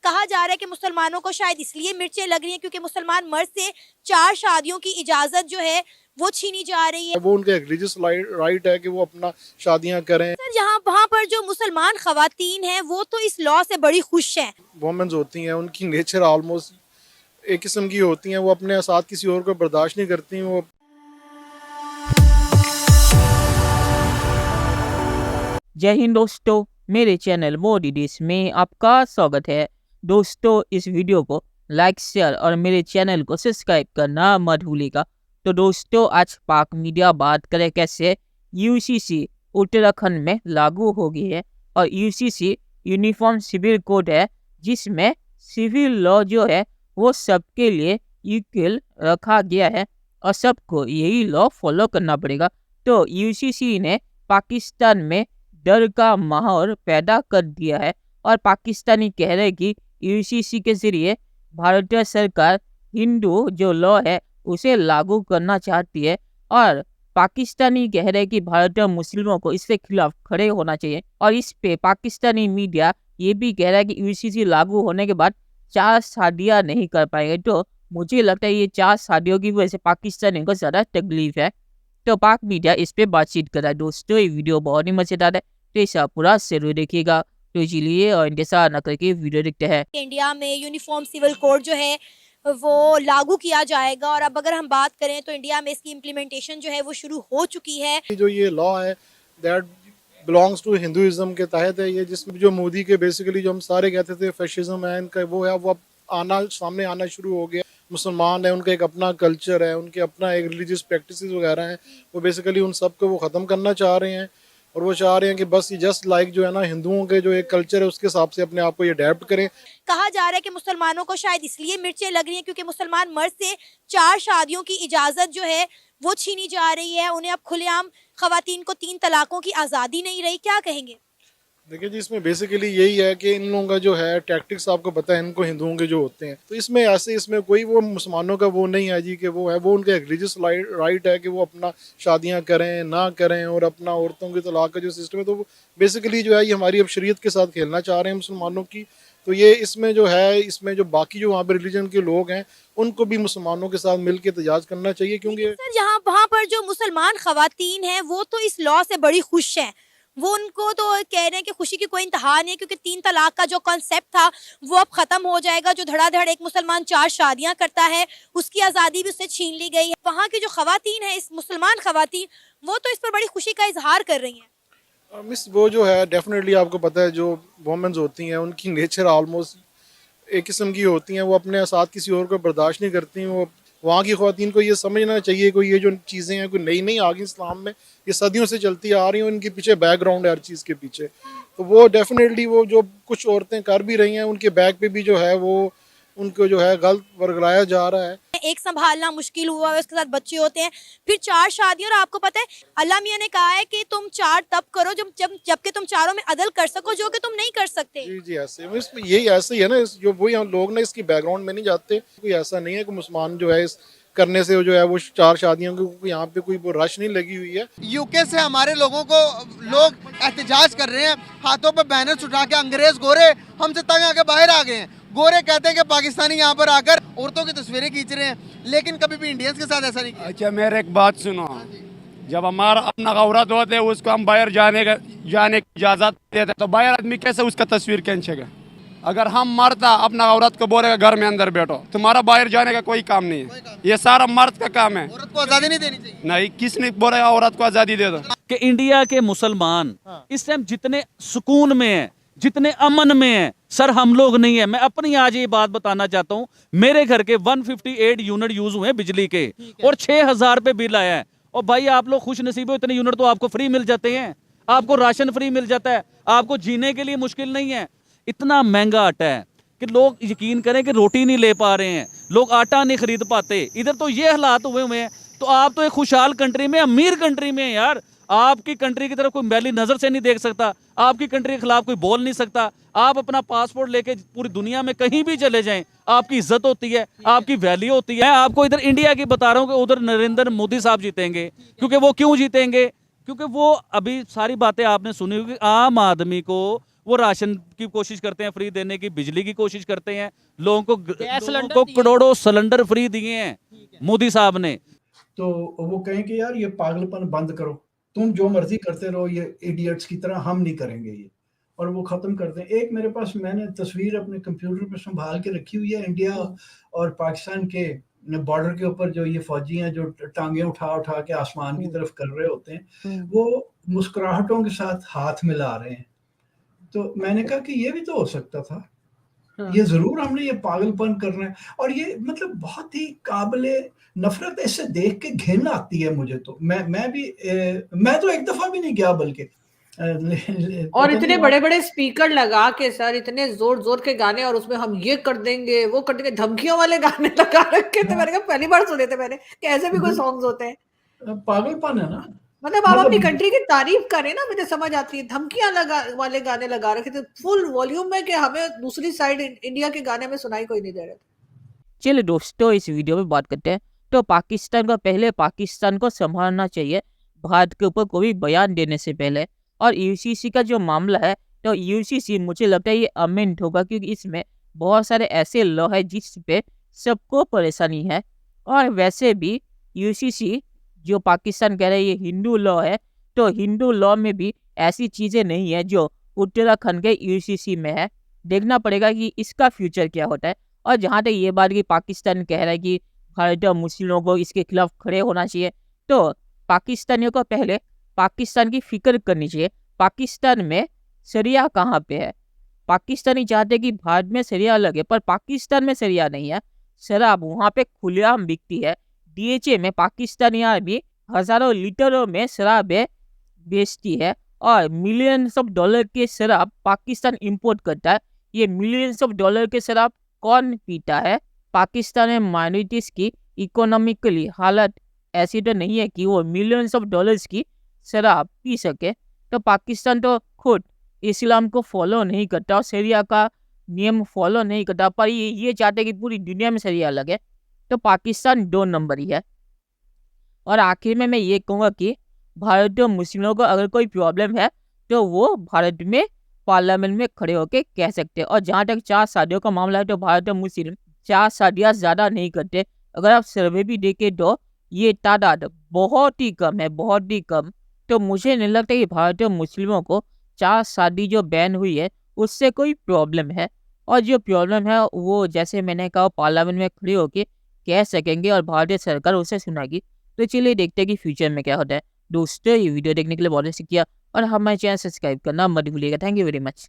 कहा जा रहा है कि मुसलमानों को शायद इसलिए मिर्चें लग रही हैं क्योंकि मुसलमान मर्द से 4 शादियों की इजाजत जो है वो छीनी जा रही है। वो उनका रिलीजियस राइट है कि वो अपना शादियां करें। सर यहाँ वहाँ पर जो मुसलमान खवातीन हैं वो तो इस लॉ से बड़ी खुश हैं। वोमेन्स होती हैं, उनकी नेचर ऑलमोस्ट एक किस्म की होती हैं, वो अपने साथ किसी और को बर्दाश्त नहीं करती। वो जय हिंद दोस्तों, मेरे चैनल मोदी डिश में आपका स्वागत है। दोस्तों, इस वीडियो को लाइक, शेयर और मेरे चैनल को सब्सक्राइब करना मत भूलिएगा। तो दोस्तों, आज पाक मीडिया बात करें कैसे यूसीसी उत्तराखंड में लागू हो गई है। और यूसीसी यूनिफॉर्म सिविल कोड है, जिसमें सिविल लॉ जो है वो सबके लिए इक्वल रखा गया है और सबको यही लॉ फॉलो करना पड़ेगा। तो यूसीसी ने पाकिस्तान में डर का माहौल पैदा कर दिया है और पाकिस्तानी कह रहे हैं कि यूसीसी के जरिए भारतीय सरकार हिंदू जो लॉ है उसे लागू करना चाहती है। और पाकिस्तानी कह रहे हैं कि भारतीय मुस्लिमों को इसके खिलाफ खड़े होना चाहिए। और इस पे पाकिस्तानी मीडिया ये भी कह रहा है कि यूसीसी लागू होने के बाद 4 शादियां नहीं कर पाएंगे। तो मुझे लगता है ये 4 शादियों की वजह से पाकिस्तानियों को ज़्यादा तकलीफ है। तो पाक मीडिया इस पे बातचीत कर रहा है। दोस्तों, ये वीडियो बहुत ही मजेदार है, तो इसे आप पूरा जरूर देखिएगा। तो चलिए और इनके साथ न करके वीडियो देखते हैं। इंडिया में यूनिफॉर्म सिविल कोड जो है वो लागू किया जाएगा और अब अगर हम बात करें तो इंडिया में इसकी इम्प्लीमेंटेशन जो है वो शुरू हो चुकी है। जो ये लॉ है दैट बिलोंग्स टू हिंदुइज्म के तहत है ये, जिसमें जो मोदी के बेसिकली जो हम सारे कहते थे फैशिज्म है इनका, वो है वो अब आना सामने आना शुरू हो गया। मुसलमान है, उनका एक अपना कल्चर है, उनके अपना एक रिलीजियस प्रैक्टिस वगैरह हैं, वो बेसिकली उन सब को वो ख़त्म करना चाह रहे हैं। और वो चाह रहे हैं कि बस ये जस्ट लाइक जो है ना हिंदुओं के जो एक कल्चर है उसके हिसाब से अपने आप को ये अडेप्ट करें। कहा जा रहा है कि मुसलमानों को शायद इसलिए मिर्चें लग रही हैं क्योंकि मुसलमान मर्द से 4 शादियों की इजाजत जो है वो छीनी जा रही है। उन्हें अब खुलेआम खवातीन को 3 तलाकों की आज़ादी नहीं रही। क्या कहेंगे? देखिए जी, इसमें बेसिकली यही है कि इन लोगों का जो है टैक्टिक्स आपको पता है इनको हिंदुओं के जो होते हैं, तो इसमें ऐसे इसमें कोई वो मुसलमानों का वो नहीं है जी कि वो है वो उनका एक रिलीजियस राइट है कि वो अपना शादियां करें ना करें और अपना औरतों के तलाक का जो सिस्टम है, तो बेसिकली जो है ये हमारी अब शरीयत के साथ खेलना चाह रहे हैं मुसलमानों की। तो ये इसमें जो है इसमें जो बाकी जो वहाँ पर रिलीजन के लोग हैं उनको भी मुसलमानों के साथ मिल के एहतजाज करना चाहिए। क्योंकि सर यहाँ वहाँ पर जो मुसलमान खवातीन हैं वो तो इस लॉ से बड़ी खुश हैं। वो उनको तो कह रहे हैं कि खुशी की कोई इंतहा नहीं है क्योंकि 3 तलाक का जो कॉन्सेप्ट था वो अब खत्म हो जाएगा। जो धड़ाधड़ एक मुसलमान 4 शादियां करता है उसकी आज़ादी भी उससे छीन ली गई है। वहाँ की जो खवातीन है, इस मुसलमान खवातीन, वो तो इस पर बड़ी खुशी का इजहार कर रही हैं। मिस वो जो है डेफिनेटली आपको पता है जो वोमेन्स होती हैं उनकी नेचर ऑलमोस्ट एक किस्म की होती हैं, वो अपने साथ किसी और को बर्दाश्त नहीं करती। वो वहाँ की ख़वातीन को ये समझना चाहिए कोई ये जो चीज़ें हैं कोई नई नई आ गई इस्लाम में, ये सदियों से चलती आ रही हैं, उनके पीछे बैकग्राउंड है हर चीज़ के पीछे। तो वो डेफिनेटली वो जो कुछ औरतें कर भी रही हैं उनके बैक पे भी जो है वो उनको जो है गलत वर्गलाया जा रहा है। एक संभालना मुश्किल हुआ है, उसके साथ बच्चे होते हैं, फिर 4 शादियां। और आपको पता है अल्लाह मियां ने कहा है कि तुम 4 तब करो जबकि तुम चारों में अदल कर सको, जो कि तुम नहीं कर सकते। जी जी, ऐसे इसमें यही ऐसे ही है ना, जो वही हम लोग ना इसकी बैकग्राउंड में नहीं जाते। कोई ऐसा नहीं है कि मुसलमान जो है इस करने से जो है वो 4 शादियों की यहाँ पे कोई वो रश नहीं लगी हुई है। यूके से हमारे लोगों को लोग एहतजाज कर रहे हैं, हाथों पर बैनर उठा के अंग्रेज गोरे हमसे तंग आके बाहर आ गए हैं। गोरे कहते हैं कि पाकिस्तानी यहाँ पर आकर औरतों की तस्वीरें खींच रहे हैं, लेकिन कभी भी इंडियंस के साथ ऐसा नहीं किया। अच्छा, मेरे एक बात सुनो, जब हमारा अपना औरत होते है उसको हम बाहर जाने की इजाज़त देते तो बाहर आदमी कैसे उसका तस्वीर खींचेगा? अगर हम मरता अपना औरत को बोलेगा घर में अंदर बैठो, तुम्हारा बाहर जाने का कोई काम नहीं है, ये सारा मर्द का काम है। औरत को आज़ादी नहीं देनी चाहिए। नहीं, किसने बोला औरत को आज़ादी दे दो? कि इंडिया के मुसलमान इस टाइम जितने सुकून में हैं, जितने अमन में हैं, सर हम लोग नहीं है। मैं अपनी आज ये बात बताना चाहता हूँ, मेरे घर के 158 यूनिट यूज हुए बिजली के और 6000 पे बिल आया है। और भाई आप लोग खुश नसीब हो, इतने यूनिट तो आपको फ्री मिल जाते हैं, आपको राशन फ्री मिल जाता है, आपको जीने के लिए मुश्किल नहीं है। इतना महंगा आटा है कि लोग यकीन करें कि रोटी नहीं ले पा रहे हैं, लोग आटा नहीं खरीद पाते। इधर तो ये हालात हुए हुए हैं, तो आप तो एक खुशहाल कंट्री में, अमीर कंट्री में यार, आपकी कंट्री की तरफ कोई मैली नजर से नहीं देख सकता, आपकी कंट्री के खिलाफ कोई बोल नहीं सकता। आप अपना पासपोर्ट लेके पूरी दुनिया में कहीं भी चले जाएं, आपकी इज्जत होती है, आपकी वैल्यू होती है। आपको इधर इंडिया की बता रहा हूँ कि उधर नरेंद्र मोदी साहब जीतेंगे। क्योंकि वो क्यों जीतेंगे? क्योंकि वो अभी सारी बातें आपने सुनी होगी, आम आदमी को वो राशन की कोशिश करते हैं फ्री देने की, बिजली की कोशिश करते हैं, लोगों गैस को सिलेंडर दिए। करोड़ों सिलेंडर फ्री दिए हैं मोदी साहब ने। तो वो कहें कि यार ये पागलपन बंद करो, तुम जो मर्जी करते रहो, ये इडियट्स की तरह हम नहीं करेंगे ये, और वो ख़त्म कर दें। एक मेरे पास, मैंने तस्वीर अपने कंप्यूटर पर संभाल के रखी हुई है, इंडिया और पाकिस्तान के बॉर्डर के ऊपर जो ये फौजी हैं जो टांगे उठा उठा के आसमान की तरफ कर रहे होते हैं, वो मुस्कुराहटों के साथ हाथ मिला रहे हैं। तो मैंने कहा कि ये भी तो हो सकता था, ये ज़रूर हमने ये पागलपन करना है। और ये मतलब बहुत ही काबिले नफ़रत, इससे देख के घिन आती है मुझे। तो मैं तो एक दफ़ा भी नहीं गया, बल्कि और इतने बड़े बड़े स्पीकर लगा के सर, इतने जोर जोर के गाने, और उसमें हम ये कर देंगे वो कर देंगे, धमकियों वाले गाने लगा रखे थे। मैंने कहा पहली बार सुने थे मैंने कि ऐसे भी कोई सॉन्ग्स होते हैं। पागलपन है ना। मतलब आप अपनी कंट्री की तारीफ करें ना, मुझे समझ आती है। धमकियां लगा वाले गाने लगा रखे थे फुल वॉल्यूम में कि हमें दूसरी साइड इंडिया के गाने में सुनाई कोई नहीं दे रहे थे। चलिए दोस्तों, इस वीडियो में बात करते हैं। तो पाकिस्तान को पहले पाकिस्तान को संभालना चाहिए भारत के ऊपर कोई बयान देने से पहले। और यूसीसी का जो मामला है, तो यूसीसी मुझे लगता है ये अमेंड होगा, क्योंकि इसमें बहुत सारे ऐसे लॉ है जिस पे सबको परेशानी है। और वैसे भी यूसीसी जो पाकिस्तान कह रहा है ये हिंदू लॉ है, तो हिंदू लॉ में भी ऐसी चीज़ें नहीं है जो उत्तराखंड के यूसीसी में है। देखना पड़ेगा कि इसका फ्यूचर क्या होता है। और जहाँ तक ये बात कि पाकिस्तान कह रहा है कि भारतीय मुस्लिमों को इसके खिलाफ खड़े होना चाहिए, तो पाकिस्तानियों को पहले पाकिस्तान की फिक्र करनी चाहिए। पाकिस्तान में शरिया कहाँ पे है? पाकिस्तानी चाहते कि भारत में शरिया लगे, पर पाकिस्तान में शरिया नहीं है। शराब वहाँ पे खुलेआम बिकती है। डीएचए में पाकिस्तानी आर्मी हजारों लीटरों में शराब बेचती है, और मिलियंस ऑफ डॉलर के शराब पाकिस्तान इंपोर्ट करता है। ये मिलियंस ऑफ डॉलर के शराब कौन पीता है? पाकिस्तान में माइनॉरिटीज की इकोनॉमिकली हालत ऐसी तो नहीं है कि वो मिलियंस ऑफ डॉलर्स की शराब पी सके। तो पाकिस्तान तो खुद इस्लाम को फॉलो नहीं करता और शरिया का नियम फॉलो नहीं करता, पर ये चाहते कि पूरी दुनिया में शरिया लगे। तो पाकिस्तान 2 नंबर ही है। और आखिर में मैं ये कहूँगा कि भारतीय मुस्लिमों को अगर कोई प्रॉब्लम है तो वो भारत में पार्लियामेंट में खड़े होकर कह सकते हैं। और जहाँ तक 4 शादियों का मामला है, तो भारतीय मुस्लिम 4 शादियाँ ज़्यादा नहीं करते। अगर आप सर्वे भी देखें तो ये तादाद बहुत ही कम है, बहुत ही कम। तो मुझे नहीं लगता कि भारतीय मुस्लिमों को 4 शादी जो बैन हुई है उससे कोई प्रॉब्लम है। और जो प्रॉब्लम है वो, जैसे मैंने कहा, पार्लियामेंट में खड़े होकर कह सकेंगे और भारतीय सरकार उसे सुनाएगी। तो चलिए देखते हैं कि फ्यूचर में क्या होता है। दोस्तों, ये वीडियो देखने के लिए बहुत शुक्रिया, और हमारे चैनल सब्सक्राइब करना मत भूलिएगा। Thank you very much.